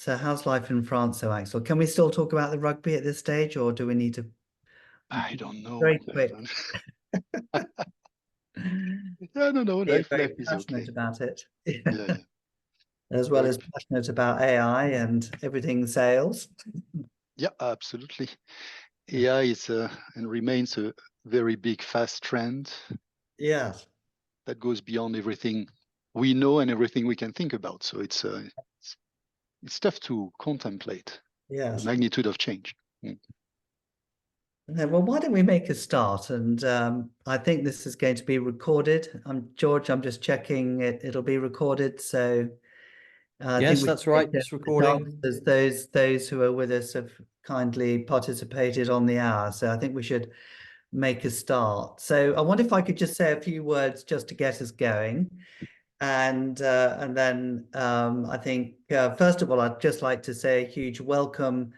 So how's life in France, so Axel? Can we still talk about the rugby at this stage, or do we need to? I don't know. Very quick. Yeah, no, life Very is passionate okay. about it. Yeah. As well Very, as passionate about AI and everything sales. yeah, absolutely. AI is and remains a very big, fast trend Yes. that goes beyond everything we know and everything we can think about. So it's tough to contemplate the Yes. magnitude of change. Okay, well, why don't we make a start? And I think this is going to be recorded. George, I'm just checking it'll be recorded. So I Yes, think we that's right. should It's recording. as those who are with us have kindly participated on the hour. So I think we should make a start. So I wonder if I could just say a few words just to get us going. And then I think first of all, I'd just like to say a huge welcome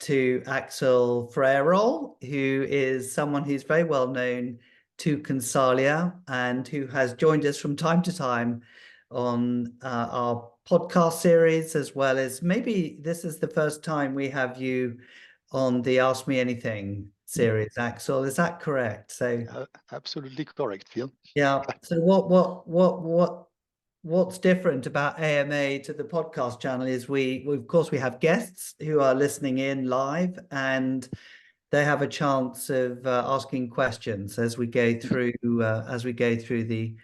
to Axel Ferreyrolles, who is someone who's very well known to Consalia and who has joined us from time to time on our podcast series, as well as maybe this is the first time we have you on the Ask Me Anything series, Axel. Is that correct? So Absolutely correct, Phil. yeah. So what's different about AMA to the podcast channel is we of course we have guests who are listening in live, and they have a chance of asking questions as we go through the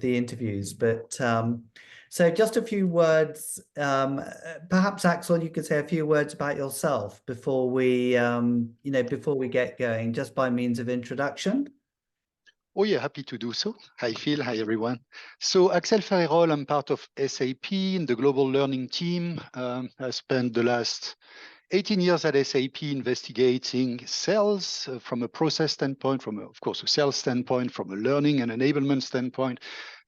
interviews. But so just a few words. Perhaps Axel, you could say a few words about yourself before we before we get going, just by means of introduction. Oh yeah, happy to do so. Hi Phil, hi everyone. So Axel Ferreyrolles, I'm part of SAP in the global learning team. I spent the last 18 years at SAP investigating sales from a process standpoint, of course, a sales standpoint, from a learning and enablement standpoint,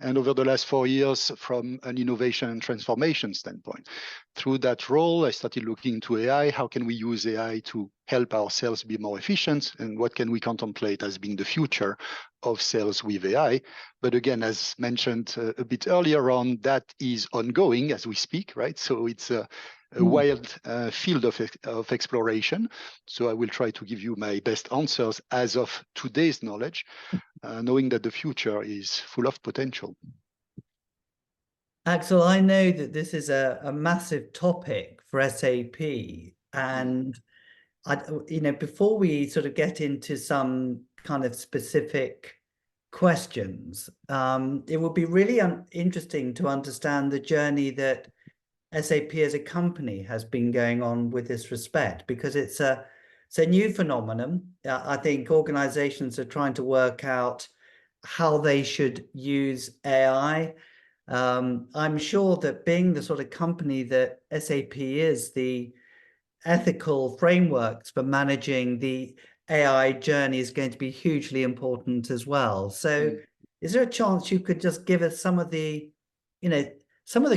and over the last 4 years from an innovation and transformation standpoint. Through that role, I started looking into AI. How can we use AI to help our sales be more efficient? And what can we contemplate as being the future of sales with AI? But again, as mentioned a bit earlier on, that is ongoing as we speak, right? So it's a wild field of exploration. So I will try to give you my best answers as of today's knowledge, knowing that the future is full of potential. Axel, I know that this is a massive topic for SAP, and before we sort of get into some kind of specific questions, it would be really interesting to understand the journey that SAP as a company has been going on with this respect, because it's a new phenomenon. I think organizations are trying to work out how they should use AI. I'm sure that being the sort of company that SAP is, the ethical frameworks for managing the AI journey is going to be hugely important as well. So is there a chance you could just give us some of the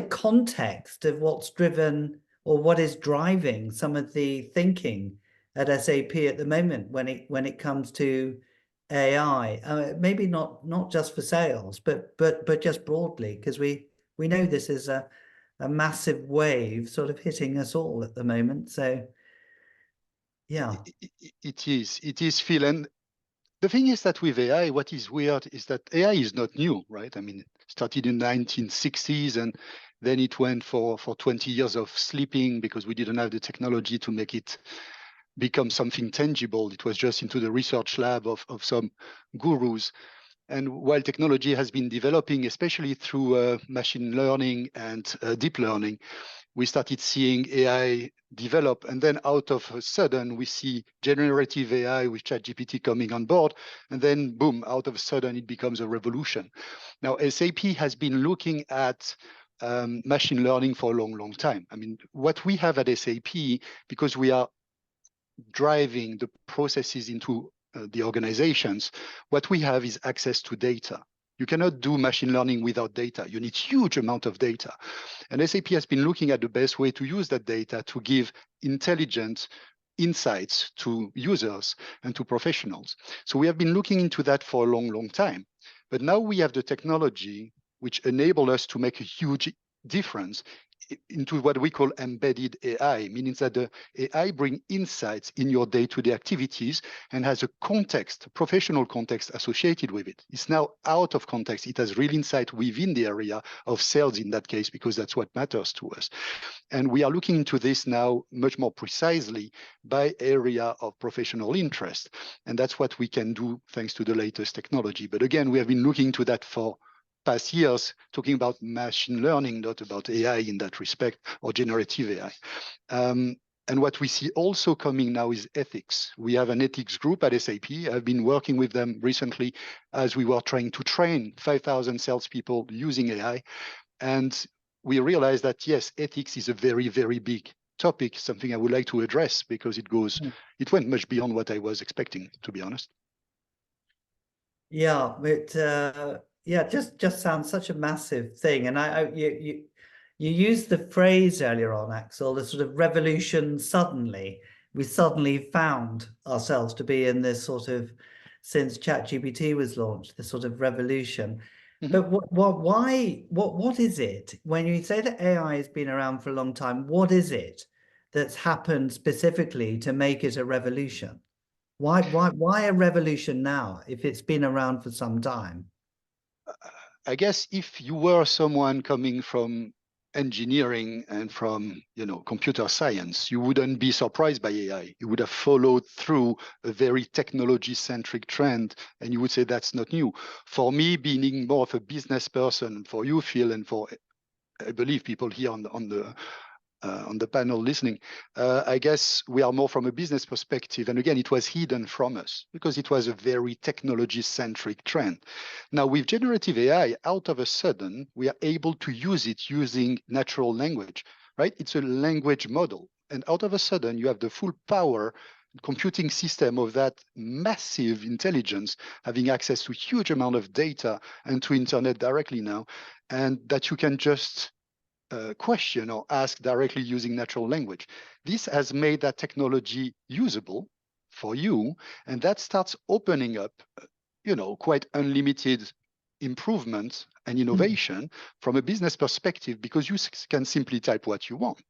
context of what's driven or what is driving some of the thinking at SAP at the moment when it comes to AI? Maybe not just for sales, but just broadly, because we know this is a massive wave sort of hitting us all at the moment. So yeah, it is Phil. And the thing is that with AI, what is weird is that AI is not new, right? I mean, it started in the 1960s, and then it went for 20 years of sleeping because we didn't have the technology to make it become something tangible. It was just into the research lab of some gurus. And while technology has been developing, especially through machine learning and deep learning, we started seeing AI develop. And then out of a sudden, we see generative AI with ChatGPT coming on board. And then boom, out of a sudden, it becomes a revolution. Now, SAP has been looking at machine learning for a long, long time. I mean, what we have at SAP, because we are driving the processes into the organizations, what we have is access to data. You cannot do machine learning without data. You need huge amount of data. And SAP has been looking at the best way to use that data to give intelligent insights to users and to professionals. So we have been looking into that for a long, long time. But now we have the technology which enable us to make a huge difference into what we call embedded AI, meaning that the AI bring insights in your day-to-day activities and has a context, professional context associated with it. It's now out of context. It has real insight within the area of sales in that case, because that's what matters to us. And we are looking into this now much more precisely by area of professional interest. And that's what we can do thanks to the latest technology. But again, we have been looking into that for past years, talking about machine learning, not about AI in that respect, or generative AI. And what we see also coming now is ethics. We have an ethics group at SAP. I've been working with them recently as we were trying to train 5,000 salespeople using AI. And we realized that, yes, ethics is a very, very big topic, something I would like to address, because it went much beyond what I was expecting, to be honest. Yeah, it just sounds such a massive thing. And you used the phrase earlier on, Axel, the sort of revolution suddenly. We suddenly found ourselves to be in this sort of, since ChatGPT was launched, this sort of revolution. But what is it? When you say that AI has been around for a long time, what is it that's happened specifically to make it a revolution? Why a revolution now if it's been around for some time? I guess if you were someone coming from engineering and from computer science, you wouldn't be surprised by AI. You would have followed through a very technology-centric trend, and you would say that's not new. For me, being more of a business person, for you, Phil, and for I believe people here on the panel listening, I guess we are more from a business perspective. And again, it was hidden from us because it was a very technology-centric trend. Now, with generative AI, out of a sudden, we are able to use it using natural language, right? It's a language model. And out of a sudden, you have the full power computing system of that massive intelligence, having access to huge amount of data and to internet directly now, and that you can just question or ask directly using natural language. This has made that technology usable for you, and that starts opening up, quite unlimited improvement and innovation from a business perspective, because you can simply type what you want.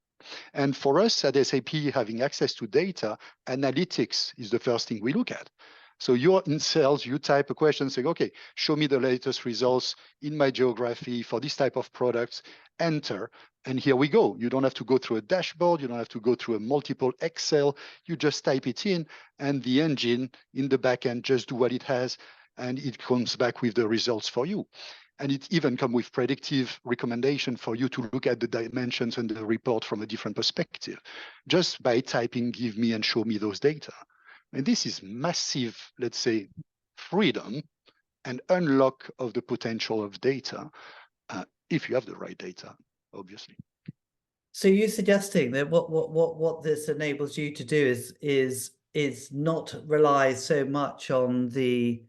And for us at SAP, having access to data, analytics is the first thing we look at. So you're in sales, you type a question saying, okay, show me the latest results in my geography for this type of products, enter, and here we go. You don't have to go through a dashboard. You don't have to go through a multiple Excel. You just type it in, and the engine in the back end just do what it has, and it comes back with the results for you. And it even comes with predictive recommendation for you to look at the dimensions and the report from a different perspective, just by typing, give me and show me those data. And this is massive, let's say, freedom and unlock of the potential of data, if you have the right data, obviously. So you're suggesting that what this enables you to do is not rely so much on the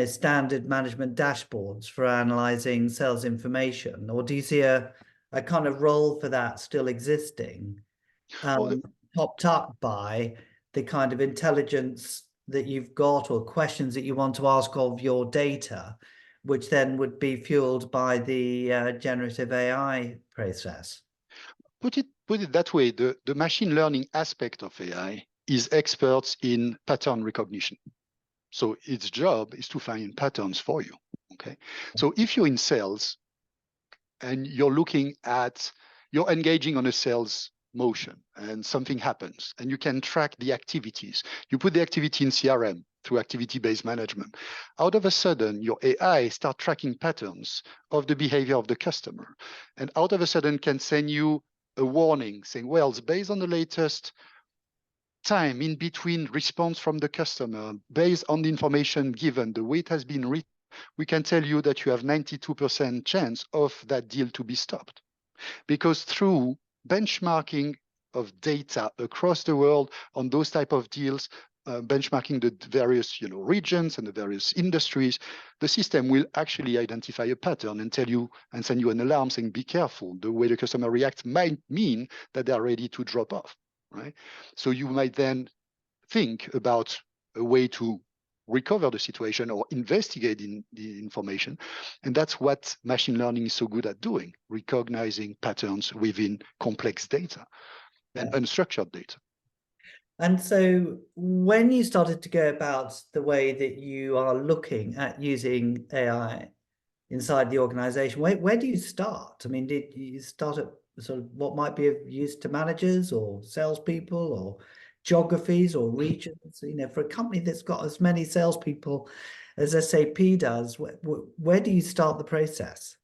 standard management dashboards for analyzing sales information, or do you see a kind of role for that still existing, topped up by the kind of intelligence that you've got or questions that you want to ask of your data, which then would be fueled by the generative AI process? Put it that way, the machine learning aspect of AI is experts in pattern recognition. So its job is to find patterns for you, okay? So if you're in sales and you're engaging on a sales motion and something happens and you can track the activities, you put the activity in CRM through activity-based management. Out of a sudden, your AI start tracking patterns of the behavior of the customer, and out of a sudden can send you a warning saying, well, it's based on the latest time in between response from the customer, based on the information given, the way it has been written, we can tell you that you have 92% chance of that deal to be stopped. Because through benchmarking of data across the world on those type of deals, benchmarking the various regions and the various industries, the system will actually identify a pattern and tell you and send you an alarm saying, be careful, the way the customer reacts might mean that they are ready to drop off, right? So you might then think about a way to recover the situation or investigate the information. And that's what machine learning is so good at doing, recognizing patterns within complex data and unstructured data. And so when you started to go about the way that you are looking at using AI inside the organization, where do you start? I mean, did you start at sort of what might be of use to managers or salespeople or geographies or regions? You know, for a company that's got as many salespeople as SAP does, where do you start the process?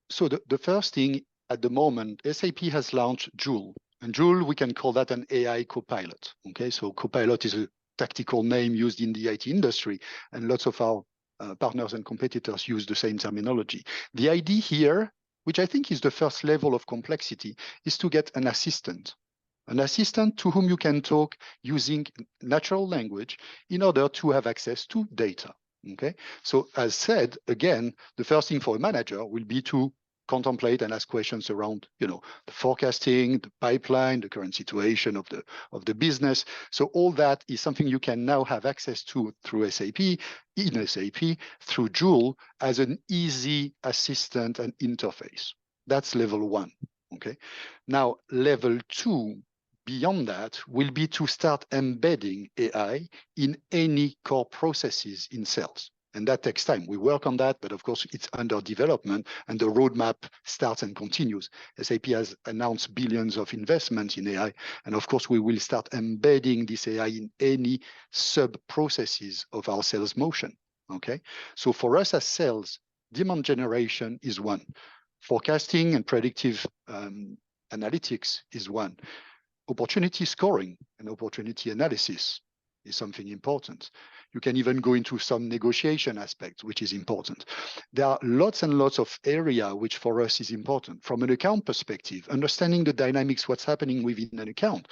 So the first thing at the moment, SAP has launched Joule. And Joule, we can call that an AI copilot. Okay, so copilot is a tactical name used in the IT industry, and lots of our partners and competitors use the same terminology. The idea here, which I think is the first level of complexity, is to get an assistant to whom you can talk using natural language in order to have access to data. Okay, so as said, again, the first thing for a manager will be to contemplate and ask questions around, the forecasting, the pipeline, the current situation of the business. So all that is something you can now have access to through SAP, in SAP, through Joule as an easy assistant and interface. That's level one. Okay. Now, level two, beyond that, will be to start embedding AI in any core processes in sales. And that takes time. We work on that, but of course, it's under development and the roadmap starts and continues. SAP has announced billions of investments in AI. And of course, we will start embedding this AI in any sub-processes of our sales motion. Okay. So for us as sales, demand generation is one. Forecasting and predictive analytics is one. Opportunity scoring and opportunity analysis is something important. You can even go into some negotiation aspects, which is important. There are lots and lots of area which for us is important. From an account perspective, understanding the dynamics, what's happening within an account,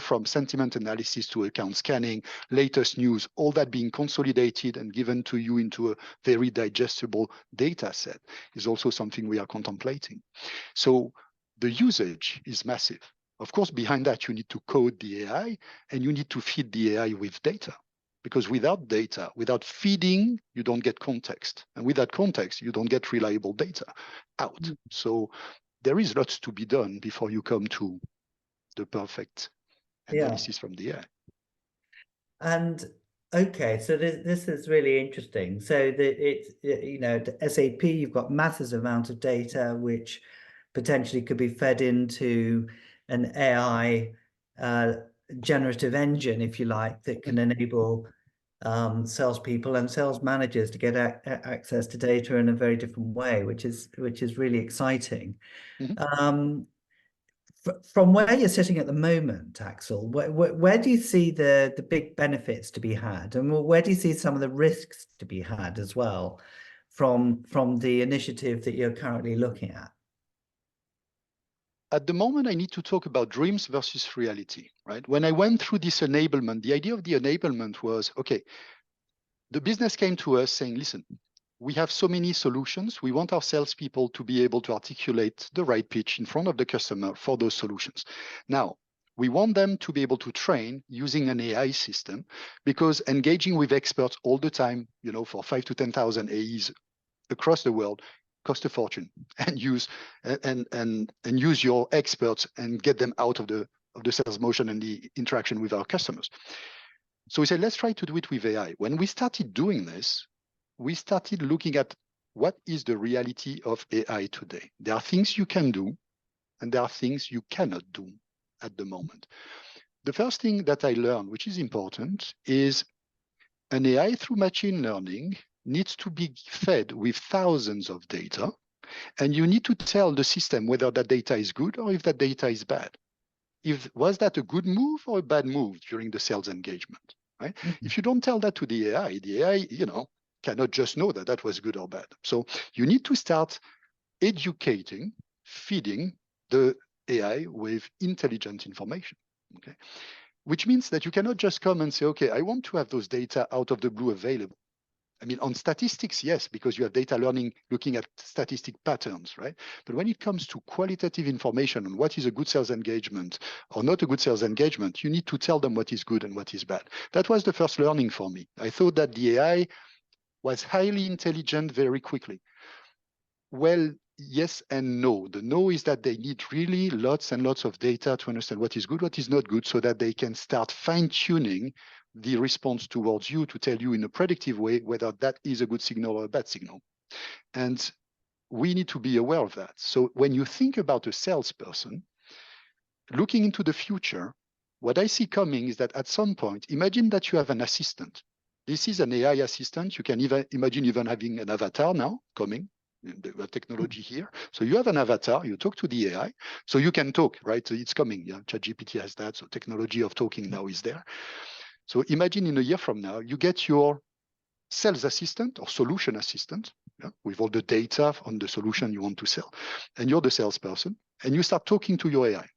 from sentiment analysis to account scanning, latest news, all that being consolidated and given to you into a very digestible data set is also something we are contemplating. So the usage is massive. Of course, behind that, you need to code the AI and you need to feed the AI with data. Because without data, without feeding, you don't get context. And with that context, you don't get reliable data out. So there is lots to be done before you come to the perfect analysis from the AI. And okay, so this is really interesting. So the SAP, you've got massive amount of data which potentially could be fed into an AI generative engine, if you like, that can enable salespeople and sales managers to get access to data in a very different way, which is really exciting. From where you're sitting at the moment, Axel, where do you see the big benefits to be had, and where do you see some of the risks to be had as well from the initiative that you're currently looking at? At the moment, I need to talk about dreams versus reality, right? When I went through this enablement, the idea of the enablement was, okay, the business came to us saying, listen, we have so many solutions. We want our salespeople to be able to articulate the right pitch in front of the customer for those solutions. Now, we want them to be able to train using an AI system because engaging with experts all the time, for 5,000 to 10,000 AEs across the world cost a fortune, and use your experts and get them out of the sales motion and the interaction with our customers. So we said, let's try to do it with AI. When we started doing this, we started looking at what is the reality of AI today. There are things you can do, and there are things you cannot do at the moment. The first thing that I learned, which is important, is an AI through machine learning needs to be fed with thousands of data, and you need to tell the system whether that data is good or if that data is bad. Was that a good move or a bad move during the sales engagement, right? If you don't tell that to the AI, cannot just know that that was good or bad. So you need to start educating, feeding the AI with intelligent information, okay? Which means that you cannot just come and say, okay, I want to have those data out of the blue available. I mean, on statistics, yes, because you have data learning looking at statistic patterns, right? But when it comes to qualitative information on what is a good sales engagement or not a good sales engagement, you need to tell them what is good and what is bad. That was the first learning for me. I thought that the AI was highly intelligent very quickly. Well, yes and no. The no is that they need really lots and lots of data to understand what is good, what is not good, so that they can start fine-tuning the response towards you to tell you in a predictive way whether that is a good signal or a bad signal. And we need to be aware of that. So when you think about a salesperson, looking into the future, what I see coming is that at some point, imagine that you have an assistant. This is an AI assistant. You can even imagine even having an avatar now coming. The technology here. So you have an avatar, you talk to the AI, so you can talk, right? So it's coming. Yeah, ChatGPT has that. So technology of talking now is there. So imagine in a year from now, you get your sales assistant or solution assistant, yeah, with all the data on the solution you want to sell, and you're the salesperson, and you start talking to your AI.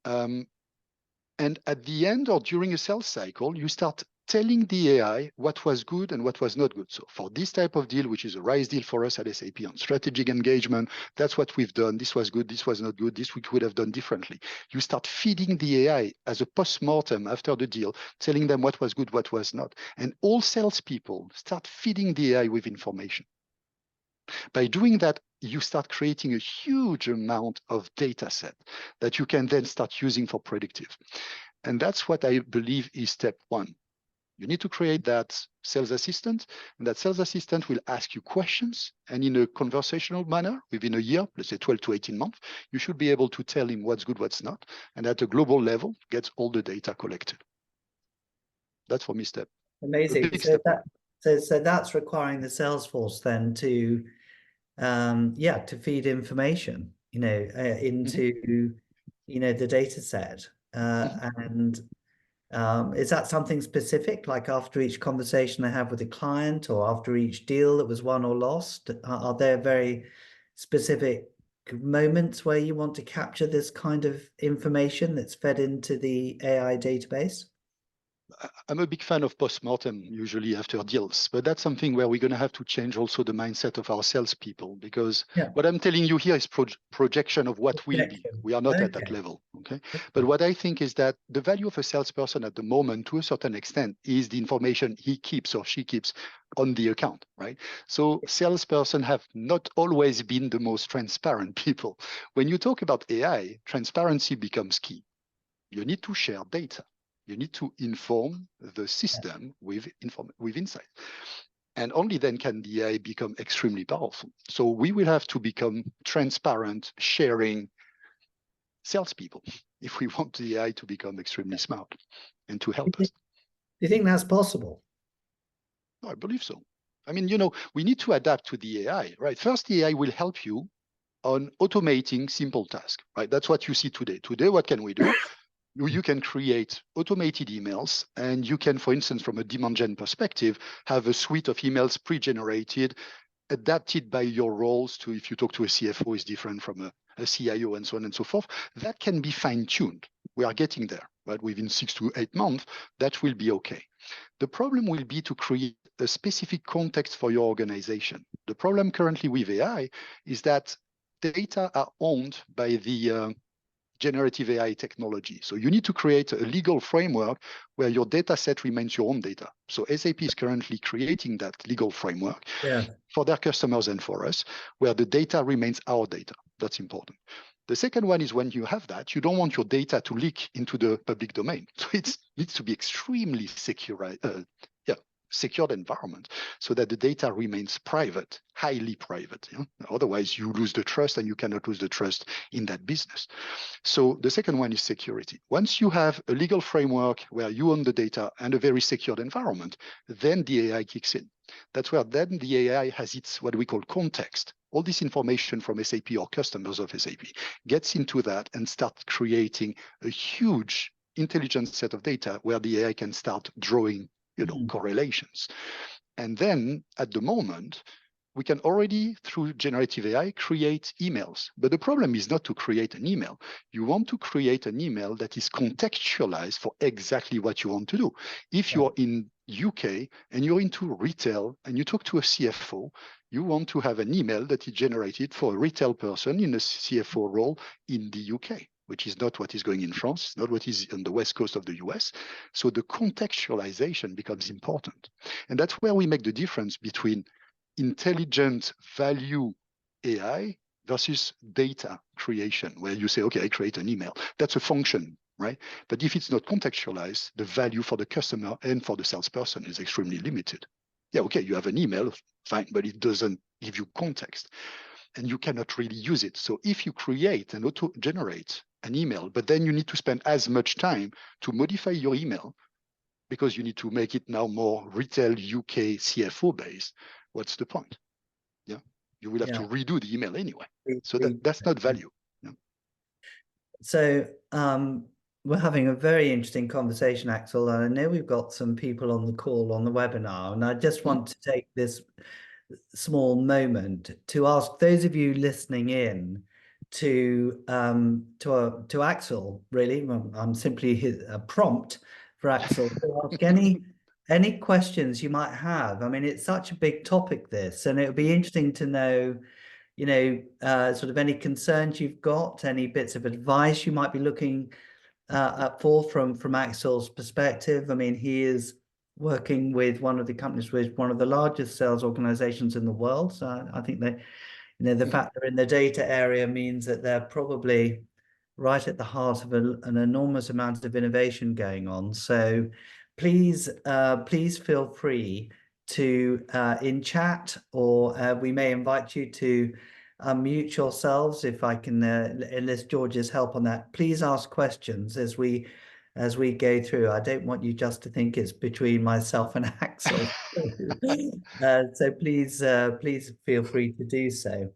And at the end or during a sales cycle, you start telling the AI what was good and what was not good. So for this type of deal, which is a RISE deal for us at SAP on strategic engagement, that's what we've done. This was good, this was not good, this we could have done differently. You start feeding the AI as a post-mortem after the deal, telling them what was good, what was not. And all salespeople start feeding the AI with information. By doing that, you start creating a huge amount of data set that you can then start using for predictive. And that's what I believe is step one. You need to create that sales assistant, and that sales assistant will ask you questions. And in a conversational manner, within a year, let's say 12 to 18 months, you should be able to tell him what's good, what's not. And at a global level, gets all the data collected. That's for me step. Amazing. So that's requiring the sales force then to to feed information, into the data set. And is that something specific, like after each conversation I have with a client or after each deal that was won or lost? Are there very specific moments where you want to capture this kind of information that's fed into the AI database? I'm a big fan of post-mortem usually after deals, but that's something where we're going to have to change also the mindset of our salespeople, because what I'm telling you here is projection of what will be. We are not at that level, okay? But what I think is that the value of a salesperson at the moment, to a certain extent, is the information he keeps or she keeps on the account, right? So salesperson have not always been the most transparent people. When you talk about AI, transparency becomes key. You need to share data. You need to inform the system with insight. And only then can the AI become extremely powerful. So we will have to become transparent, sharing salespeople if we want the AI to become extremely smart and to help us. Do you think that's possible? No, I believe so. I mean, we need to adapt to the AI, right? First, the AI will help you on automating simple tasks, right? That's what you see today. Today, what can we do? You can create automated emails, and you can, for instance, from a demand gen perspective, have a suite of emails pre-generated, adapted by your roles to, if you talk to a CFO, is different from a CIO and so on and so forth. That can be fine-tuned. We are getting there, right? Within 6 to 8 months, that will be okay. The problem will be to create a specific context for your organization. The problem currently with AI is that data are owned by the generative AI technology. So you need to create a legal framework where your data set remains your own data. So SAP is currently creating that legal framework for their customers and for us, where the data remains our data. That's important. The second one is when you have that, you don't want your data to leak into the public domain. So it needs to be extremely secured environment so that the data remains private, highly private. Otherwise, you lose the trust, and you cannot lose the trust in that business. So the second one is security. Once you have a legal framework where you own the data and a very secured environment, then the AI kicks in. That's where then the AI has its what we call context. All this information from SAP or customers of SAP gets into that and starts creating a huge intelligent set of data where the AI can start drawing correlations. And then at the moment, we can already, through generative AI, create emails. But the problem is not to create an email. You want to create an email that is contextualized for exactly what you want to do. If you're in UK and you're into retail and you talk to a CFO, you want to have an email that is generated for a retail person in a CFO role in the UK, which is not what is going in France, not what is on the west coast of the US. So the contextualization becomes important. And that's where we make the difference between intelligent value AI versus data creation, where you say, okay, I create an email. That's a function, right? But if it's not contextualized, the value for the customer and for the salesperson is extremely limited. Yeah, okay, you have an email, fine, but it doesn't give you context and you cannot really use it. So if you create and auto-generate an email, but then you need to spend as much time to modify your email because you need to make it now more retail UK CFO based, what's the point? Yeah, you will have to redo the email anyway. So that's not value. Yeah. So we're having a very interesting conversation, Axel, and I know we've got some people on the call on the webinar, and I just want to take this small moment to ask those of you listening in to Axel. Really, I'm simply a prompt for Axel to ask any questions you might have. I mean, it's such a big topic, this, and it would be interesting to know, you know, sort of any concerns you've got, any bits of advice you might be looking for from Axel's perspective. I mean, he is working with one of the companies with one of the largest sales organizations in the world. So I think that, you know, the fact they're in the data area means that they're probably right at the heart of an enormous amount of innovation going on. So please feel free to in chat, or we may invite you to unmute yourselves if I can enlist George's help on that. Please ask questions as we go through. I don't want you just to think it's between myself and Axel. So please feel free to do so.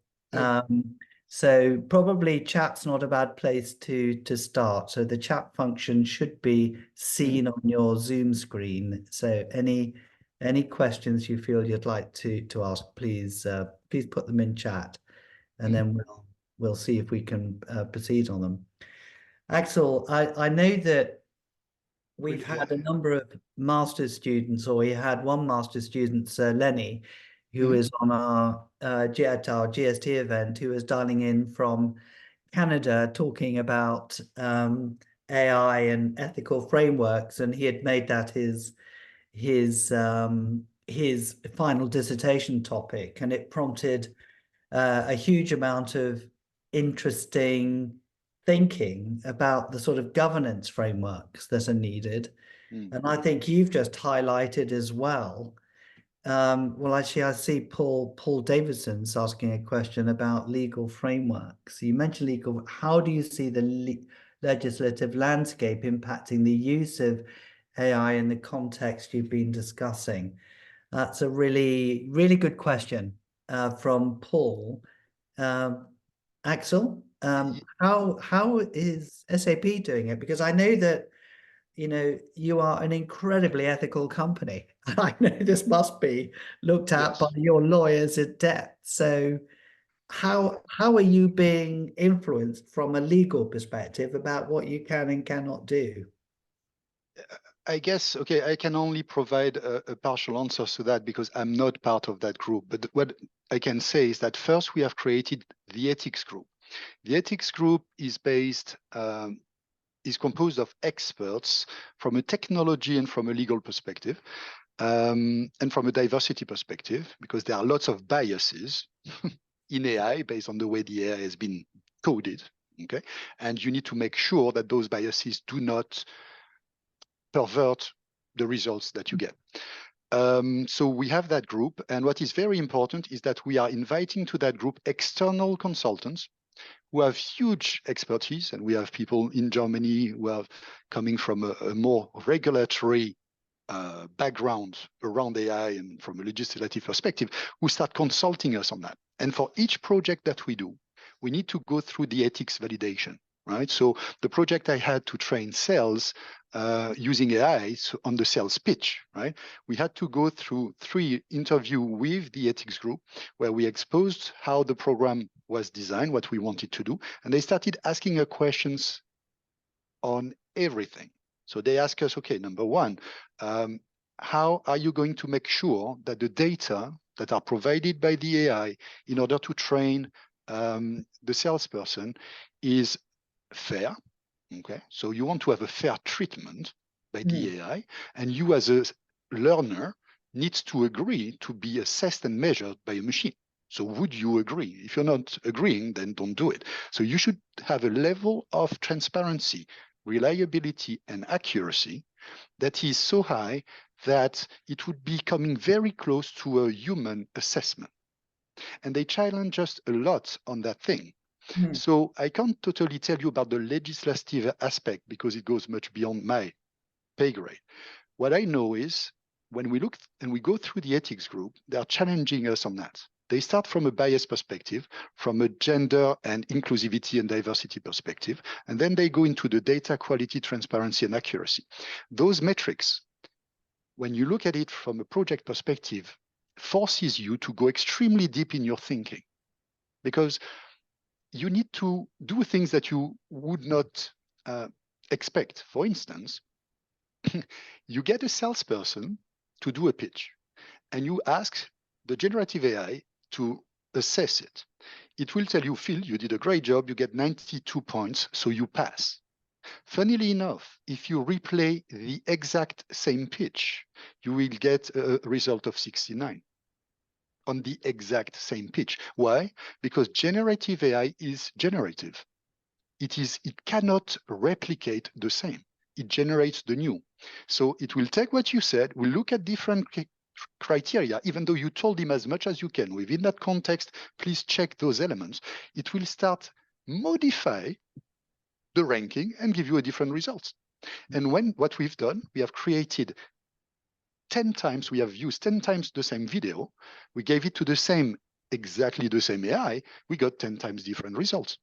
So probably chat's not a bad place to start. So the chat function should be seen on your Zoom screen. So any questions you feel you'd like to ask, please put them in chat, and then we'll see if we can proceed on them. Axel, I know that we've had a number of master's students, or we had one master's student, Lenny, who is on our GST event, who is dialing in from Canada, talking about AI and ethical frameworks, and he had made that his final dissertation topic, and it prompted a huge amount of interesting thinking about the sort of governance frameworks that are needed. And I think you've just highlighted as well. Well, actually, I see Paul Davidson's asking a question about legal frameworks. You mentioned legal. How do you see the legislative landscape impacting the use of AI in the context you've been discussing? That's a really, really good question from Paul. Axel, how is SAP doing it? Because I know that, you know, you are an incredibly ethical company. I know this must be looked at by your lawyers in depth. So how are you being influenced from a legal perspective about what you can and cannot do? I guess, okay, I can only provide a partial answer to that because I'm not part of that group. But what I can say is that first we have created the ethics group. The ethics group is composed of experts from a technology and from a legal perspective, and from a diversity perspective, because there are lots of biases in AI based on the way the AI has been coded. Okay, and you need to make sure that those biases do not pervert the results that you get. So we have that group, and what is very important is that we are inviting to that group external consultants who have huge expertise, and we have people in Germany who are coming from a more regulatory background around AI and from a legislative perspective, who start consulting us on that. And for each project that we do, we need to go through the ethics validation, right? So the project I had to train sales using AI on the sales pitch, right? We had to go through 3 interviews with the ethics group where we exposed how the program was designed, what we wanted to do, and they started asking us questions on everything. So they ask us, okay, number one, how are you going to make sure that the data that are provided by the AI in order to train the salesperson is fair? Okay, so you want to have a fair treatment by the AI, and you as a learner needs to agree to be assessed and measured by a machine. So would you agree? If you're not agreeing, then don't do it. So you should have a level of transparency, reliability, and accuracy that is so high that it would be coming very close to a human assessment. And they challenge us a lot on that thing. So I can't totally tell you about the legislative aspect because it goes much beyond my pay grade. What I know is when we look and we go through the ethics group, they are challenging us on that. They start from a bias perspective, from a gender and inclusivity and diversity perspective, and then they go into the data quality, transparency, and accuracy. Those metrics, when you look at it from a project perspective, forces you to go extremely deep in your thinking because you need to do things that you would not expect. For instance, you get a salesperson to do a pitch and you ask the generative AI to assess it. It will tell you, Phil, you did a great job. You get 92 points, so you pass. Funnily enough, if you replay the exact same pitch, you will get a result of 69 on the exact same pitch. Why? Because generative AI is generative. It cannot replicate the same. It generates the new. So it will take what you said, will look at different criteria, even though you told him as much as you can. Within that context, please check those elements. It will start modify the ranking and give you a different result. And what we've done, we have created 10 times, we have used 10 times the same video. We gave it to exactly the same AI. We got 10 times different results.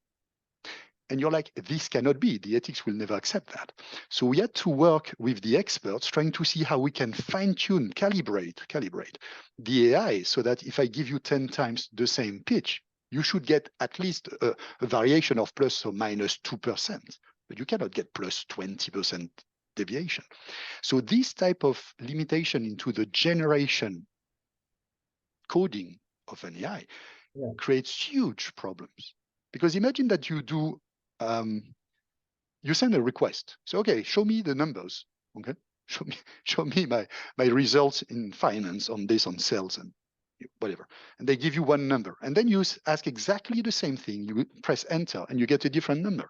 And you're like, this cannot be. The ethics will never accept that. So we had to work with the experts trying to see how we can fine-tune, calibrate the AI so that if I give you 10 times the same pitch, you should get at least a variation of plus or minus 2%, but you cannot get plus 20% deviation. So this type of limitation into the generation coding of an AI creates huge problems. Because imagine that you do, you send a request. So, okay, show me the numbers. Okay, show me my results in finance on this, on sales and whatever. And they give you one number. And then you ask exactly the same thing. You press enter and you get a different number.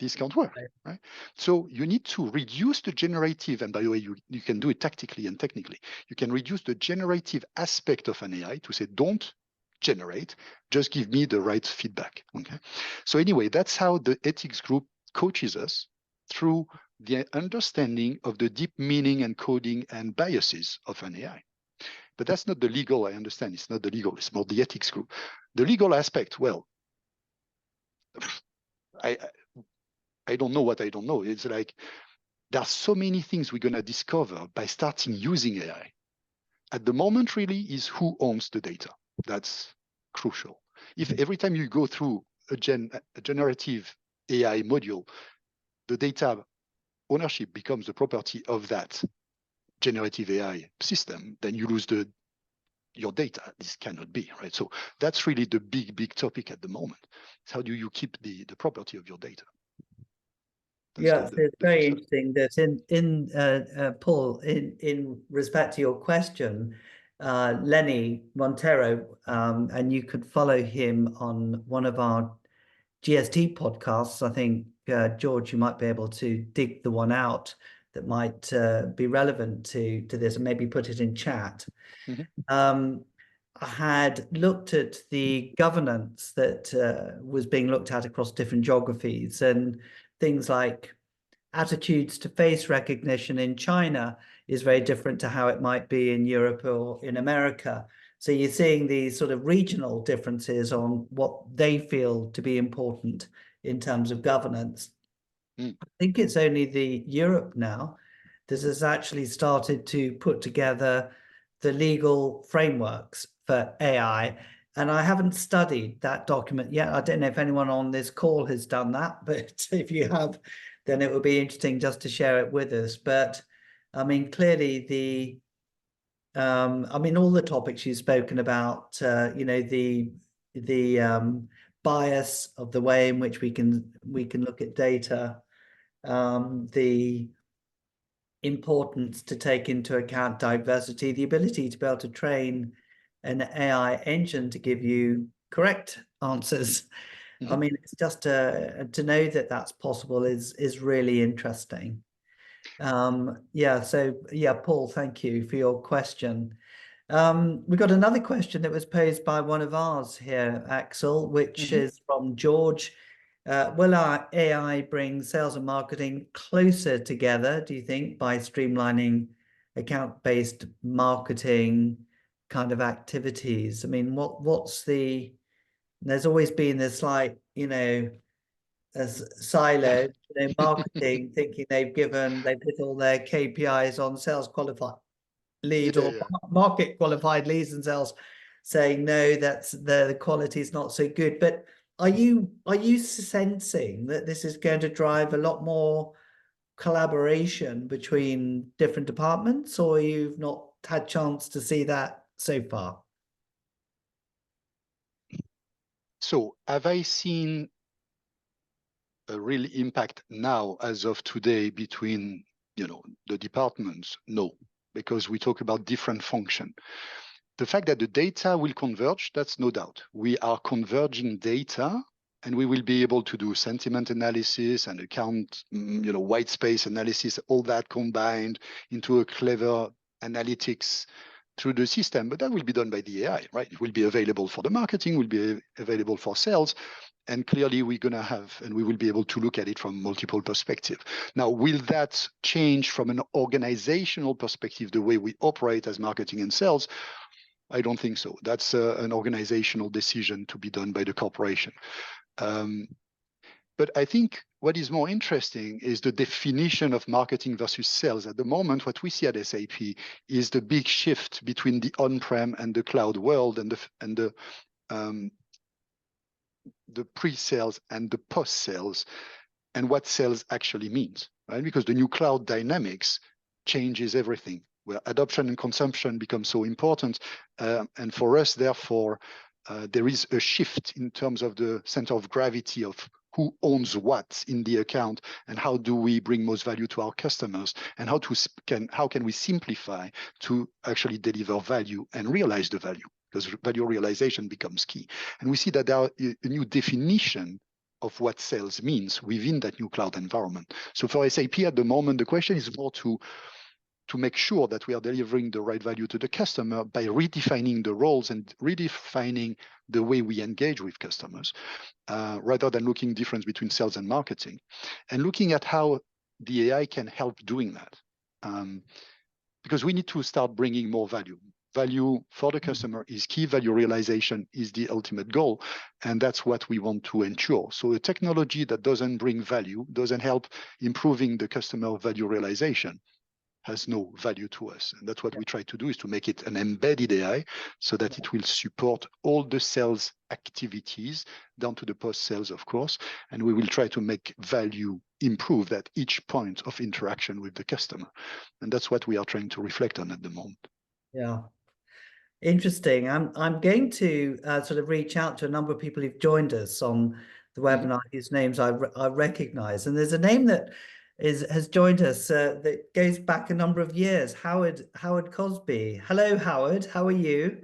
This can't work, right? So you need to reduce the generative, and by the way, you can do it tactically and technically. You can reduce the generative aspect of an AI to say, don't generate, just give me the right feedback, okay? So anyway, that's how the ethics group coaches us through the understanding of the deep meaning and coding and biases of an AI. But that's not the legal, I understand, it's not the legal, it's more the ethics group. The legal aspect, well, I don't know what I don't know. It's like, there are so many things we're going to discover by starting using AI. At the moment, really, is who owns the data. That's crucial. If every time you go through a generative AI module, the data ownership becomes the property of that generative AI system, then you lose your data. This cannot be, right? So that's really the big topic at the moment. It's how do you keep the property of your data? Yes, it's very interesting that Paul, in respect to your question, Lenny Montero, and you could follow him on one of our GST podcasts. I think, George, you might be able to dig the one out that might be relevant to this and maybe put it in chat. I had looked at the governance that was being looked at across different geographies, and things like attitudes to face recognition in China is very different to how it might be in Europe or in America. So you're seeing these sort of regional differences on what they feel to be important in terms of governance. I think it's only the Europe now that has actually started to put together the legal frameworks for AI. And I haven't studied that document yet. I don't know if anyone on this call has done that, but if you have, then it would be interesting just to share it with us. But I mean, clearly I mean, all the topics you've spoken about, you know, the bias of the way in which we can look at data, the importance to take into account diversity, the ability to be able to train an AI engine to give you correct answers. I mean, it's just to know that that's possible is really interesting. Yeah, so yeah, Paul, thank you for your question. We've got another question that was posed by one of ours here, Axel, which is from George. Will our AI bring sales and marketing closer together, do you think, by streamlining account-based marketing kind of activities? I mean, there's always been this like, you know, as silo, you know, marketing thinking they've hit all their KPIs on sales qualified lead or market qualified leads and sales, saying no, that's the quality is not so good. But are you sensing that this is going to drive a lot more collaboration between different departments, or you've not had chance to see that so far? So have I seen a real impact now as of today between, you know, the departments? No, because we talk about different function. The fact that the data will converge, that's no doubt. We are converging data, and we will be able to do sentiment analysis and account, you know, white space analysis, all that combined into a clever analytics through the system. But that will be done by the AI, right? It will be available for the marketing, will be available for sales. And clearly we're going to have, and we will be able to look at it from multiple perspectives. Now, will that change from an organizational perspective, the way we operate as marketing and sales? I don't think so. That's an organizational decision to be done by the corporation. But I think what is more interesting is the definition of marketing versus sales. At the moment, what we see at SAP is the big shift between the on-prem and the cloud world, and the pre-sales and the post-sales, and what sales actually means, right? Because the new cloud dynamics changes everything, where adoption and consumption become so important. And for us, therefore, there is a shift in terms of the center of gravity of who owns what in the account, and how do we bring most value to our customers, and how can we simplify to actually deliver value and realize the value, because value realization becomes key. And we see that there are a new definition of what sales means within that new cloud environment. So for SAP at the moment, the question is more to make sure that we are delivering the right value to the customer by redefining the roles and redefining the way we engage with customers, rather than looking difference between sales and marketing, and looking at how the AI can help doing that. Because we need to start bringing more value. Value for the customer is key. Value realization is the ultimate goal. And that's what we want to ensure. So a technology that doesn't bring value, doesn't help improving the customer value realization, has no value to us. And that's what we try to do, is to make it an embedded AI so that it will support all the sales activities down to the post-sales, of course. And we will try to make value improve at each point of interaction with the customer. And that's what we are trying to reflect on at the moment. Yeah. Interesting. I'm going to sort of reach out to a number of people who've joined us on the webinar, whose names I recognize. And there's a name that has joined us that goes back a number of years. Howard Cosby. Hello, Howard. How are you?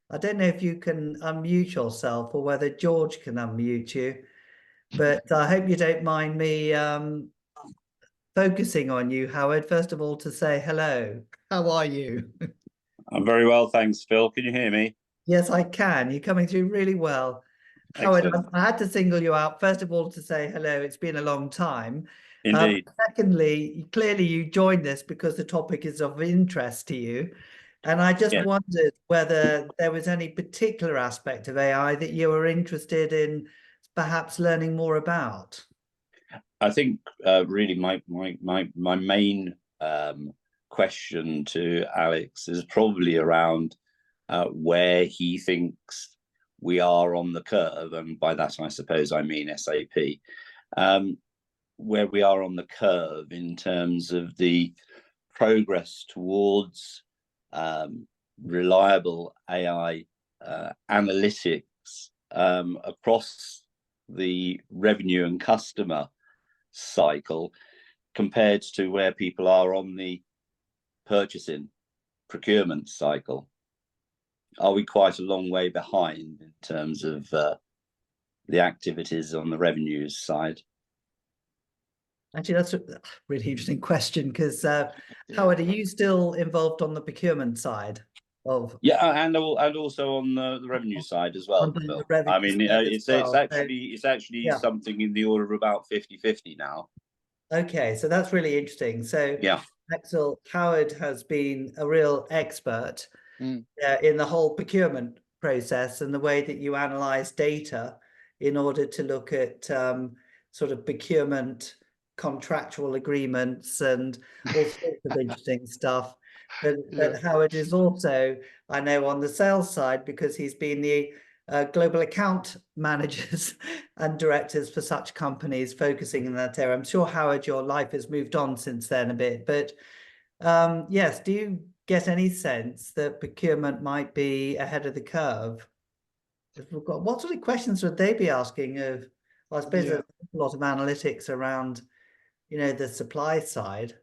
I don't know if you can unmute yourself or whether George can unmute you, but I hope you don't mind me focusing on you, Howard. First of all, to say hello. How are you? I'm very well, thanks, Phil. Can you hear me? Yes, I can. You're coming through really well. Howard, Excellent. I had to single you out, first of all, to say hello. It's been a long time. Indeed. Secondly, clearly you joined this because the topic is of interest to you. And I just wondered whether there was any particular aspect of AI that you were interested in perhaps learning more about. I think really my main question to Alex is probably around where he thinks we are on the curve, and by that I suppose I mean SAP, where we are on the curve in terms of the progress towards reliable AI analytics across the revenue and customer cycle compared to where people are on the purchasing procurement cycle? Are we quite a long way behind in terms of the activities on the revenues side? Actually, that's a really interesting question, because Howard, are you still involved on the procurement side of? Yeah, and also on the revenue side as well, Phil. I mean, it's actually something in the order of about 50-50 now. Okay, so that's really interesting. So yeah, Axel, Howard has been a real expert in the whole procurement process and the way that you analyze data in order to look at sort of procurement contractual agreements and all sorts of interesting stuff. But Howard is also, I know, on the sales side, because he's been the global account managers and directors for such companies focusing in that area. I'm sure, Howard, your life has moved on since then a bit, but yes, do you get any sense that procurement might be ahead of the curve? What sort of questions would they be asking of, well, I suppose there's a lot of analytics around, the supply side.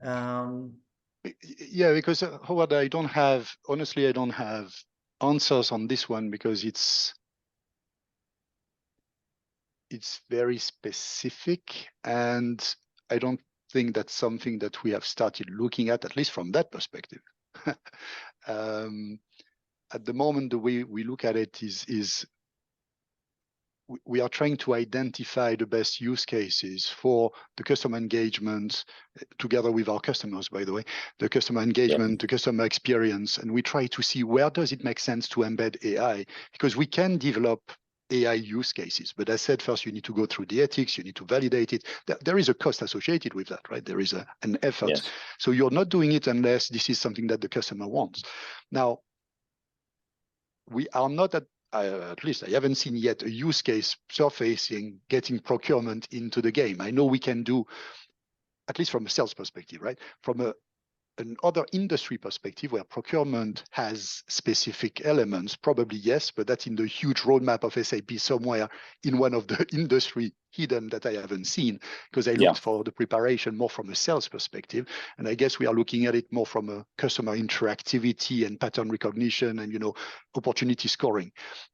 Yeah, because Howard, honestly, I don't have answers on this one, because it's very specific, and I don't think that's something that we have started looking at least from that perspective. At the moment, the way we look at it is we are trying to identify the best use cases for the customer engagement, together with our customers, by the way, the customer engagement, the customer experience, and we try to see where does it make sense to embed AI, because we can develop AI use cases. But as I said, first you need to go through the ethics, you need to validate it. There is a cost associated with that, right? There is an effort. Yes. So you're not doing it unless this is something that the customer wants. Now, we are not at least I haven't seen yet a use case surfacing, getting procurement into the game. I know we can do, at least from a sales perspective, right? From another industry perspective where procurement has specific elements, probably yes, but that's in the huge roadmap of SAP somewhere in one of the industry hidden that I haven't seen, because I looked for the preparation more from a sales perspective. And I guess we are looking at it more from a customer interactivity and pattern recognition and, opportunity scoring.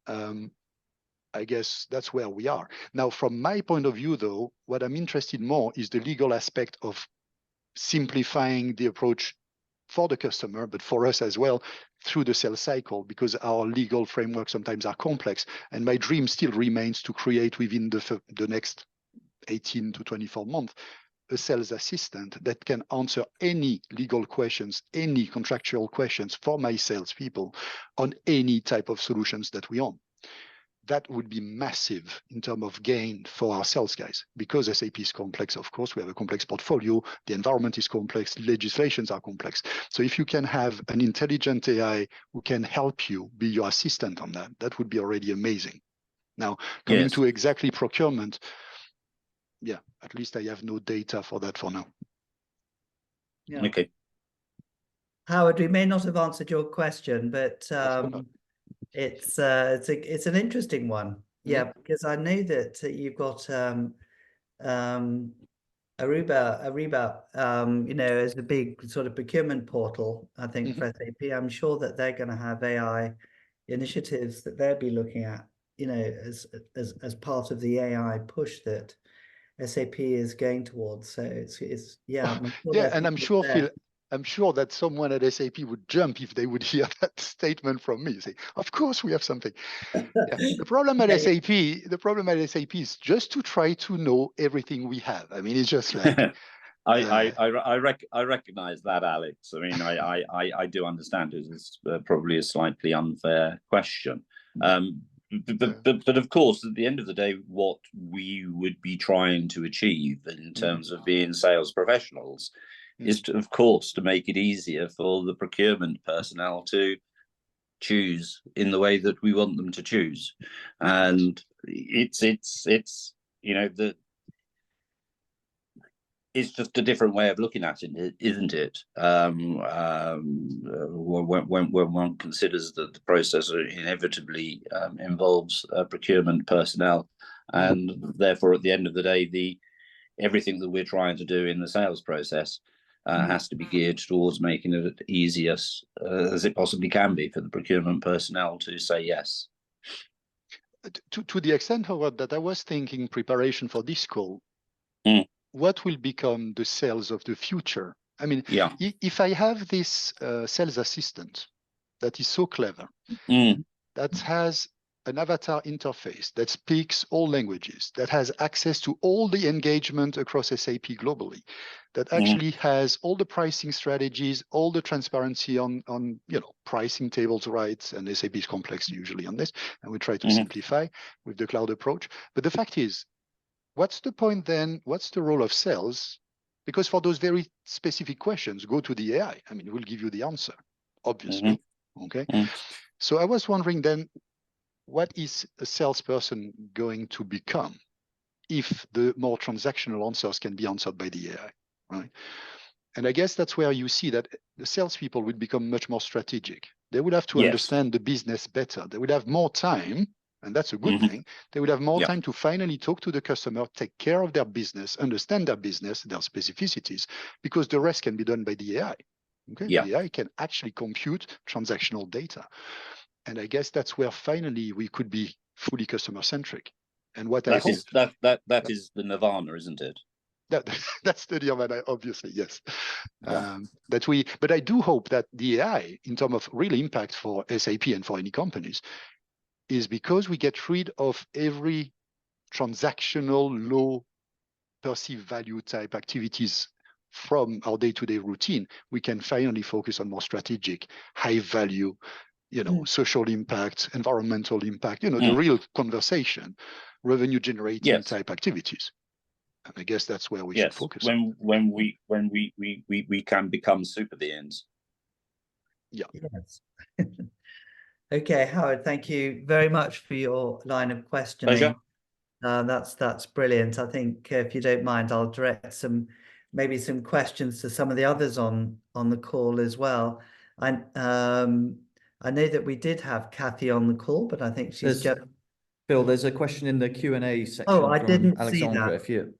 I guess that's where we are. Now, from my point of view, though, what I'm interested more is the legal aspect of simplifying the approach for the customer, but for us as well through the sales cycle, because our legal frameworks sometimes are complex. And my dream still remains to create within the next 18 to 24 months a sales assistant that can answer any legal questions, any contractual questions for my salespeople on any type of solutions that we own. That would be massive in terms of gain for our sales guys, because SAP is complex. Of course, we have a complex portfolio. The environment is complex. Legislations are complex. So if you can have an intelligent AI who can help you be your assistant on that, that would be already amazing. Now, coming to exactly procurement, at least I have no data for that for now. Yeah. Okay. Howard, we may not have answered your question, but it's an interesting one. Yeah, because I know that you've got Ariba, as the big sort of procurement portal, I think, for SAP. I'm sure that they're going to have AI initiatives that they'll be looking at, as part of the AI push that SAP is going towards. So it's I'm sure and I'm sure, Phil, I'm sure that someone at SAP would jump if they would hear that statement from me. Say, of course we have something. The problem at SAP is just to try to know everything we have. I mean, it's just like I recognize that, Alex. I mean, I do understand it. It's probably a slightly unfair question. But of course, at the end of the day, what we would be trying to achieve in terms of being sales professionals is, of course, to make it easier for the procurement personnel to choose in the way that we want them to choose. And it's it's just a different way of looking at it, isn't it? When one considers that the process inevitably involves procurement personnel, and therefore at the end of the day, everything that we're trying to do in the sales process has to be geared towards making it easy as it possibly can be for the procurement personnel to say yes. To the extent, Howard, that I was thinking in preparation for this call, what will become the sales of the future? I mean, if I have this sales assistant that is so clever, that has an avatar interface that speaks all languages, that has access to all the engagement across SAP globally, that actually has all the pricing strategies, all the transparency on pricing tables, rights, and SAP is complex usually on this, and we try to simplify with the cloud approach. But the fact is, what's the point then? What's the role of sales? Because for those very specific questions, go to the AI. I mean, it will give you the answer, obviously. Okay. So I was wondering then, what is a salesperson going to become if the more transactional answers can be answered by the AI, right? And I guess that's where you see that the salespeople will become much more strategic. They would have to understand the business better. They would have more time, and that's a good thing. They would have more time to finally talk to the customer, take care of their business, understand their business, their specificities, because the rest can be done by the AI. Okay, the AI can actually compute transactional data. And I guess that's where finally we could be fully customer centric. And what I hope that is the nirvana, isn't it? That's the nirvana, obviously, yes. But I do hope that the AI, in terms of real impact for SAP and for any companies, is because we get rid of every transactional, low perceived value type activities from our day-to-day routine. We can finally focus on more strategic, high value, social impact, environmental impact, the real conversation, revenue generating type activities. And I guess that's where we should focus. When we can become super beings. Yes. Okay, Howard, thank you very much for your line of questioning. That's brilliant. I think if you don't mind, I'll direct maybe some questions to some of the others on the call as well. I know that we did have Kathy on the call, but I think she's just... Phil, there's a question in the Q&A section. Oh, I didn't Alexandra. see that.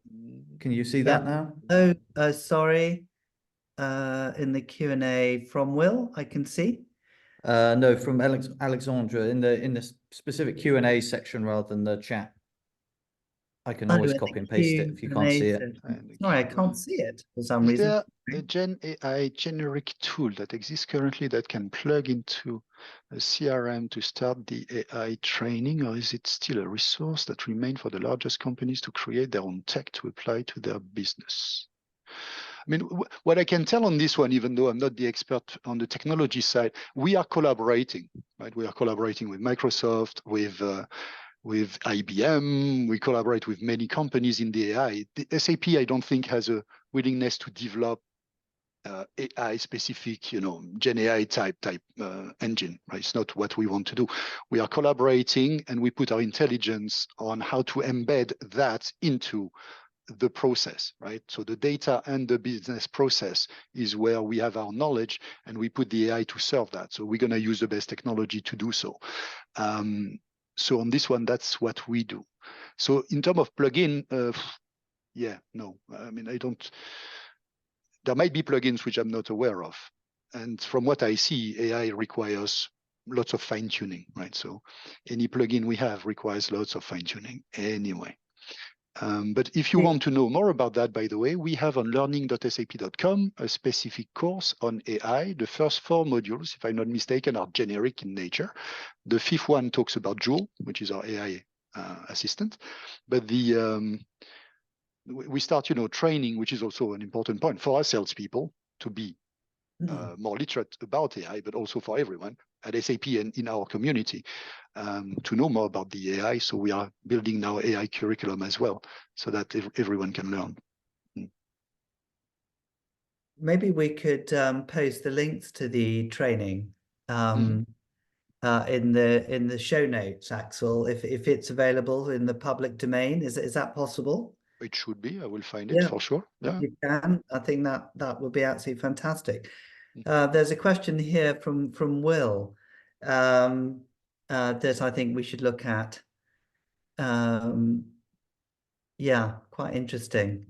Can you see that now? Oh, sorry. In the Q&A from Will, I can see. No, from Alexandra in the specific Q&A section rather than the chat. I can always copy and paste it if you can't see it. Sorry, I can't see it for some reason. Is there a Gen AI generic tool that exists currently that can plug into a CRM to start the AI training, or is it still a resource that remains for the largest companies to create their own tech to apply to their business? I mean, what I can tell on this one, even though I'm not the expert on the technology side, we are collaborating, right? We are collaborating with Microsoft, with IBM. We collaborate with many companies in the AI. The SAP, I don't think, has a willingness to develop AI specific, Gen AI type engine, right? It's not what we want to do. We are collaborating and we put our intelligence on how to embed that into the process, right? So the data and the business process is where we have our knowledge, and we put the AI to serve that. So we're going to use the best technology to do so. So on this one, that's what we do. So in terms of plugin, no. I mean, there might be plugins which I'm not aware of. And from what I see, AI requires lots of fine tuning, right? So any plugin we have requires lots of fine tuning anyway. But if you want to know more about that, by the way, we have on learning.sap.com a specific course on AI. The first 4 modules, if I'm not mistaken, are generic in nature. The 5th one talks about Joule, which is our AI assistant. But we start, training, which is also an important point for our salespeople to be more literate about AI, but also for everyone at SAP and in our community to know more about the AI. So we are building now AI curriculum as well, so that everyone can learn. Maybe we could post the links to the training in the show notes, Axel, if it's available in the public domain. Is that possible? It should be. I will find it for sure. Yeah. You can. I think that would be absolutely fantastic. There's a question here from Will that I think we should look at. Yeah, quite interesting.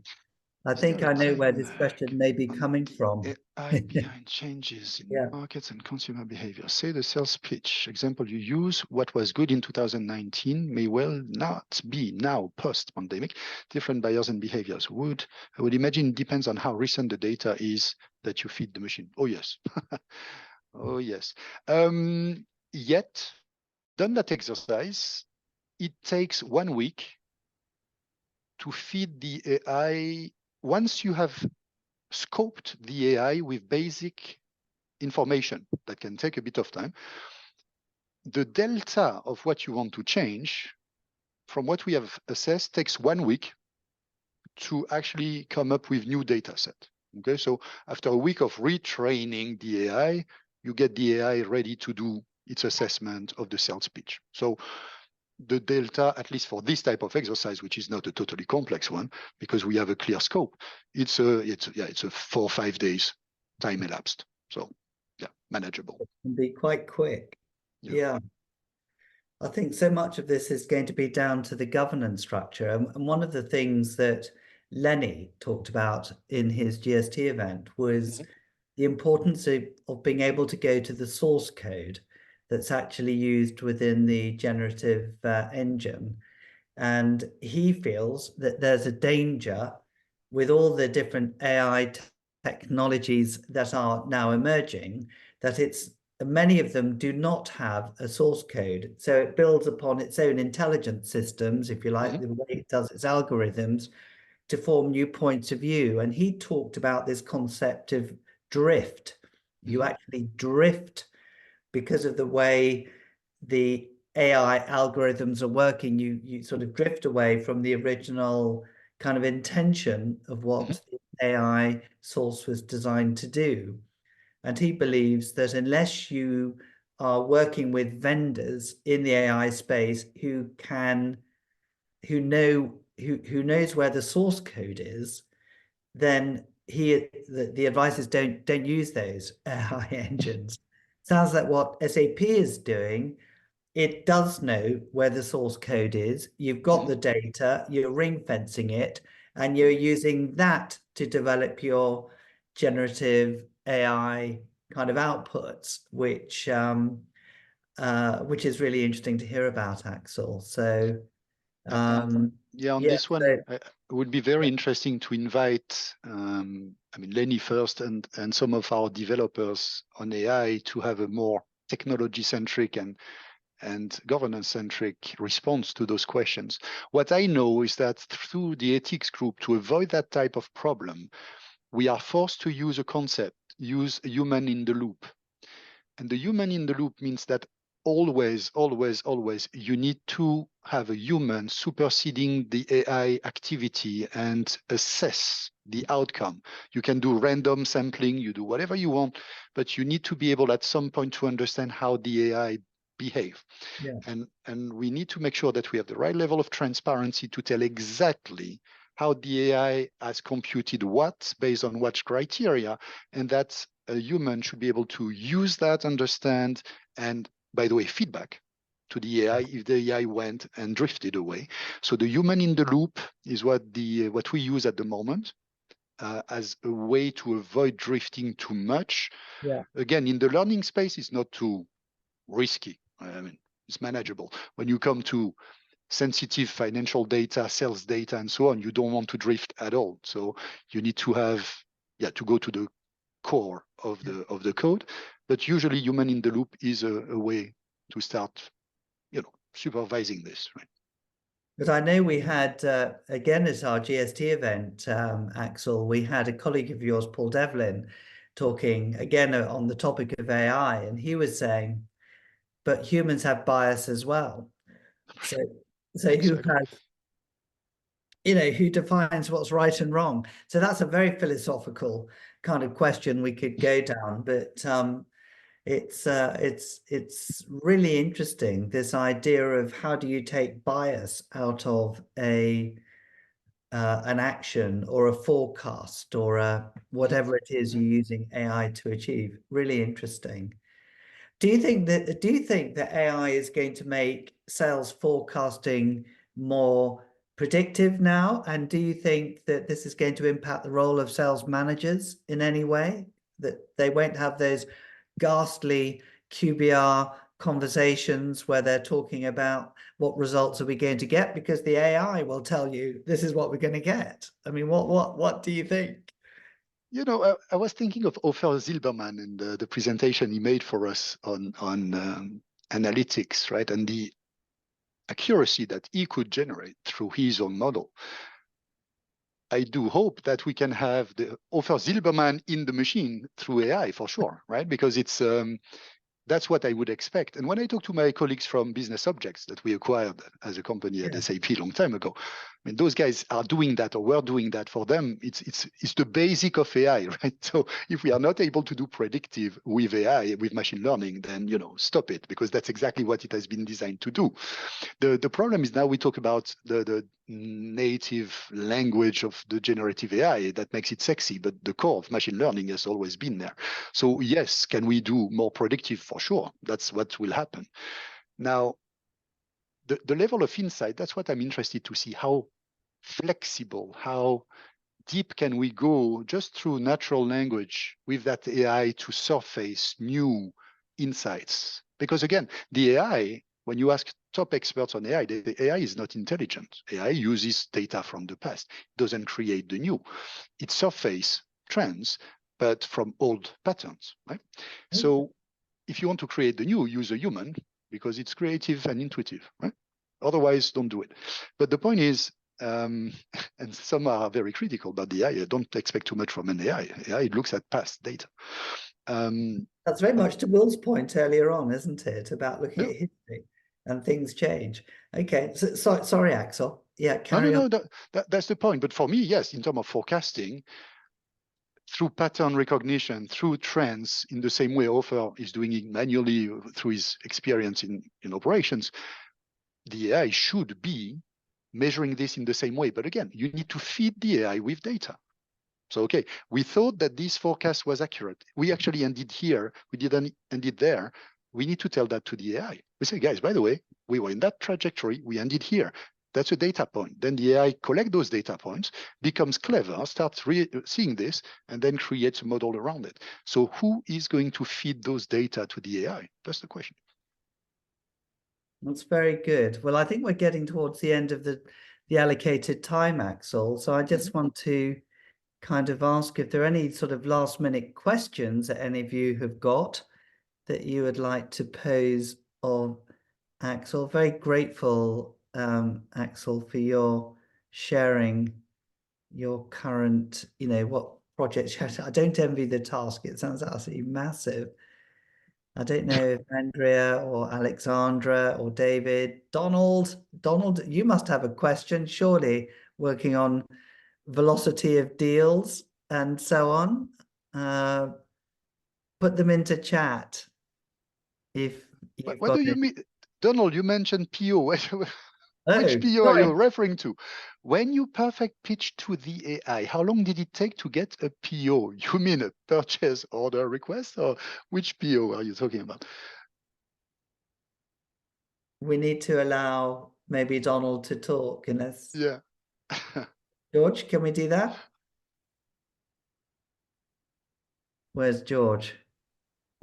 I think I know where this question may be coming from. AI behind changes in markets and consumer behavior. Say the sales pitch example you use, what was good in 2019 may well not be now post-pandemic. Different buyers and behaviors I would imagine depends on how recent the data is that you feed the machine. Oh yes. Oh yes. Yet done that exercise, it takes 1 week to feed the AI. Once you have scoped the AI with basic information, that can take a bit of time, the delta of what you want to change from what we have assessed takes 1 week to actually come up with new data set. Okay, so after a week of retraining the AI, you get the AI ready to do its assessment of the sales pitch. So the delta, at least for this type of exercise, which is not a totally complex one, because we have a clear scope, it's a 4 or 5 days time elapsed. So yeah, manageable. It can be quite quick. Yeah. I think so much of this is going to be down to the governance structure. And one of the things that Lenny talked about in his GST event was the importance of being able to go to the source code that's actually used within the generative engine. And he feels that there's a danger with all the different AI technologies that are now emerging, that many of them do not have a source code. So it builds upon its own intelligence systems, if you like, the way it does its algorithms to form new points of view. And he talked about this concept of drift. You actually drift because of the way the AI algorithms are working. You sort of drift away from the original kind of intention of what the AI source was designed to do. And he believes that unless you are working with vendors in the AI space who knows where the source code is, then the advice is don't use those AI engines. Sounds like what SAP is doing. It does know where the source code is. You've got the data, you're ring fencing it, and you're using that to develop your generative AI kind of outputs, which is really interesting to hear about, Axel. So on this one, it would be very interesting to invite Lenny first and some of our developers on AI to have a more technology centric and governance-centric response to those questions. What I know is that through the ethics group, to avoid that type of problem, we are forced to use a concept, use a human in the loop. And the human in the loop means that always, you need to have a human superseding the AI activity and assess the outcome. You can do random sampling, you do whatever you want, but you need to be able at some point to understand how the AI behave. And we need to make sure that we have the right level of transparency to tell exactly how the AI has computed what based on what criteria, and that a human should be able to use that, understand, and by the way, feedback to the AI if the AI went and drifted away. So the human in the loop is what we use at the moment as a way to avoid drifting too much. Again, in the learning space, it's not too risky. I mean, it's manageable. When you come to sensitive financial data, sales data, and so on, you don't want to drift at all. So you need to have, to go to the core of the code. But usually human in the loop is a way to start, supervising this, right? But I know we had, again, at our GST event, Axel, we had a colleague of yours, Paul Devlin, talking again on the topic of AI, and he was saying, but humans have bias as well. So exactly. Who defines what's right and wrong? So that's a very philosophical kind of question we could go down, but it's really interesting, this idea of how do you take bias out of a an action or a forecast or whatever it is you're using AI to achieve. Really interesting. Do you think that AI is going to make sales forecasting more predictive now? And do you think that this is going to impact the role of sales managers in any way? That they won't have those ghastly QBR conversations where they're talking about what results are we going to get, because the AI will tell you this is what we're going to get. I mean, what do you think? You know, I was thinking of Ofer Zilberman and the presentation he made for us on analytics, right? And the accuracy that he could generate through his own model. I do hope that we can have the Ofer Zilberman in the machine through AI for sure, right? Because it's that's what I would expect. And when I talk to my colleagues from Business Objects that we acquired as a company at SAP a long time ago, I mean, those guys are doing that, or were doing that. For them, it's the basic of AI, right? So if we are not able to do predictive with AI, with machine learning, then, you know, stop it, because that's exactly what it has been designed to do. The problem is now we talk about the native language of the generative AI that makes it sexy, but the core of machine learning has always been there. So yes, can we do more predictive? For sure, that's what will happen. Now, the level of insight, that's what I'm interested to see. How flexible, how deep can we go just through natural language with that AI to surface new insights? Because again, the AI, when you ask top experts on AI, the AI is not intelligent. AI uses data from the past. It doesn't create the new. It surfaces trends, but from old patterns, right? Okay. So if you want to create the new, use a human, because it's creative and intuitive, right? Otherwise, don't do it. But the point is, and some are very critical about the AI. Don't expect too much from an AI. AI looks at past data. That's very much to Will's point earlier on, isn't it? About looking at history and things change. Okay, so sorry, Axel. Yeah, carry on. No, that's the point. But for me, yes, in terms of forecasting, through pattern recognition, through trends, in the same way Ofer is doing it manually through his experience in operations, the AI should be measuring this in the same way. But again, you need to feed the AI with data. So, okay, we thought that this forecast was accurate. We actually ended here. We didn't end it there. We need to tell that to the AI. We say, guys, by the way, we were in that trajectory. We ended here. That's a data point. Then the AI collects those data points, becomes clever, starts seeing this, and then creates a model around it. So who is going to feed those data to the AI? That's the question. That's very good. Well, I think we're getting towards the end of the allocated time, Axel. So I just want to kind of ask if there are any sort of last minute questions that any of you have got that you would like to pose of Axel. Very grateful, Axel, for your sharing your current, you know, what projects you have. I don't envy the task. It sounds absolutely massive. I don't know if Andrea or Alexandra or David, Donald, you must have a question, surely, working on velocity of deals and so on. Put them into chat if you've what do you mean? Donald, you mentioned PO. Which PO are you referring to? When you perfect pitch to the AI, how long did it take to get a PO? You mean a purchase order request, or which PO are you talking about? We need to allow maybe Donald to talk unless... Yeah. George, can we do that? Where's George?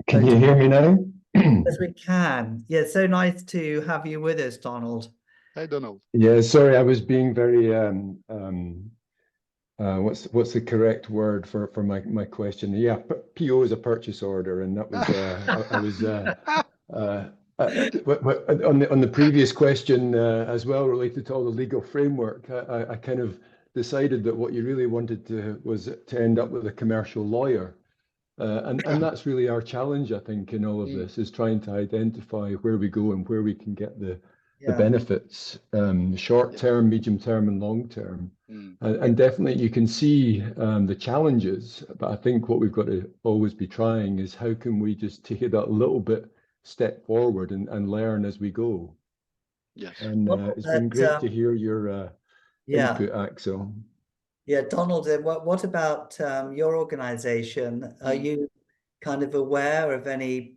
Can you hear me now? Yes, we can. Yeah, so nice to have you with us, Donald. Hi, Donald. Yeah, sorry, I was being very what's the correct word for my question? Yeah, PO is a purchase order, and that was I was on the previous question as well, related to all the legal framework. I kind of decided that what you really wanted was to end up with a commercial lawyer. And that's really our challenge, I think, in all of this, is trying to identify where we go and where we can get the benefits, short term, medium term, and long term. And definitely you can see the challenges, but I think what we've got to always be trying is how can we just take it a little bit step forward and learn as we go. Yes. And it's been great to hear your input, Axel. Yeah, Donald, what about your organization? Are you kind of aware of any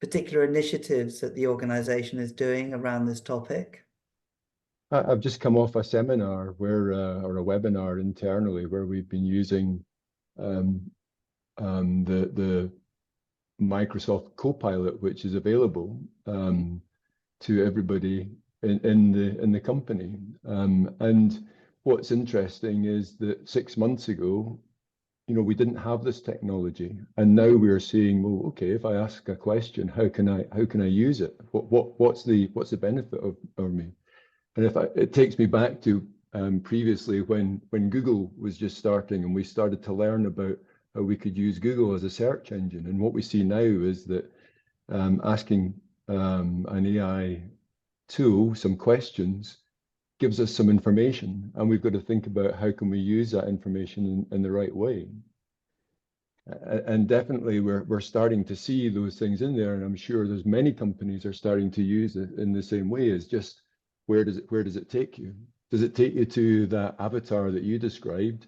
particular initiatives that the organization is doing around this topic? I've just come off a seminar where, or a webinar internally, where we've been using the Microsoft Copilot, which is available to everybody in the company. And what's interesting is that 6 months ago, we didn't have this technology, and now we're seeing, well, okay, if I ask a question, how can I use it? What's the benefit of me? And it takes me back to previously when Google was just starting, and we started to learn about how we could use Google as a search engine. And what we see now is that asking an AI tool some questions gives us some information, and we've got to think about how can we use that information in the right way. And definitely we're starting to see those things in there, and I'm sure there's many companies are starting to use it in the same way. As just where does it take you? Does it take you to that avatar that you described,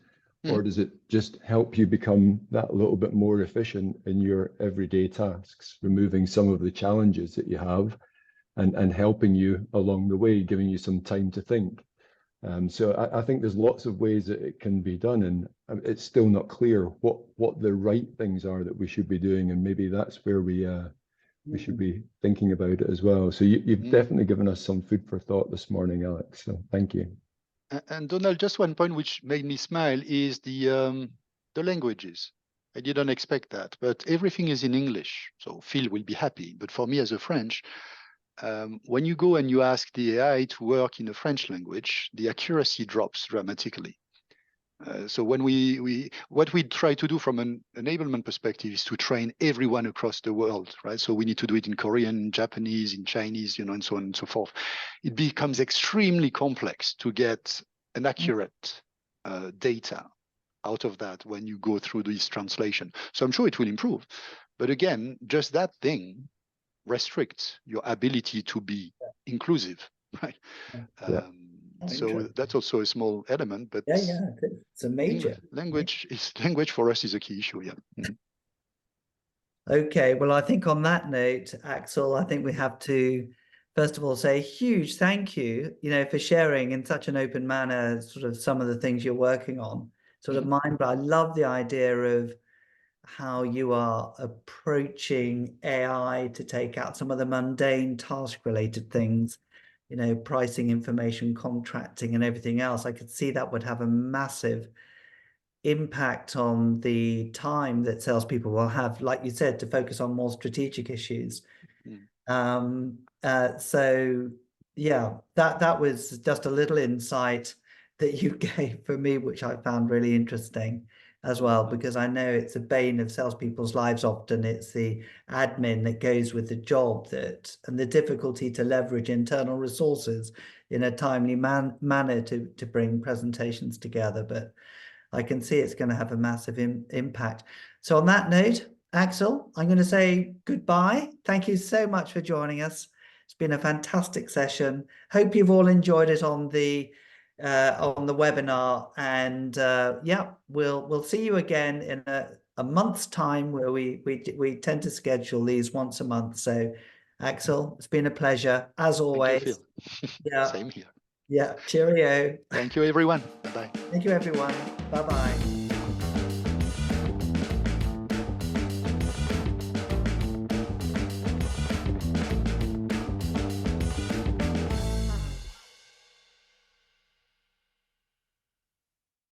or does it just help you become that little bit more efficient in your everyday tasks, removing some of the challenges that you have, and helping you along the way, giving you some time to think? So I think there's lots of ways that it can be done, and it's still not clear what the right things are that we should be doing, and maybe that's where we should be thinking about it as well. So you've definitely given us some food for thought this morning, Alex. So thank you. And Donald, just one point which made me smile is the languages. I didn't expect that, but everything is in English, so Phil will be happy. But for me as a French, when you go and you ask the AI to work in a French language, the accuracy drops dramatically. So when what we try to do from an enablement perspective is to train everyone across the world, right? So we need to do it in Korean, Japanese, in Chinese, and so on and so forth. It becomes extremely complex to get an accurate data out of that when you go through this translation. So I'm sure it will improve. But again, just that thing restricts your ability to be inclusive, right? So that's also a small element, but it's a major language for us is a key issue. Okay, well, I think on that note, Axel, I think we have to first of all say a huge thank you, for sharing in such an open manner sort of some of the things you're working on. Sort of but I love the idea of how you are approaching AI to take out some of the mundane task-related things, pricing information, contracting, and everything else. I could see that would have a massive impact on the time that salespeople will have, like you said, to focus on more strategic issues. So yeah, that was just a little insight that you gave for me, which I found really interesting as well, because I know it's a bane of salespeople's lives. Often it's the admin that goes with the job and the difficulty to leverage internal resources in a timely manner to bring presentations together. But I can see it's going to have a massive impact. So on that note, Axel, I'm going to say goodbye. Thank you so much for joining us. It's been a fantastic session. Hope you've all enjoyed it on the webinar, and yeah, we'll see you again in a month's time, where we tend to schedule these once a month. So Axel, it's been a pleasure as always. Thank you, Phil. Yeah, same here. Yeah, cheerio. Thank you, everyone. Bye-bye. Thank you, everyone. Bye-bye.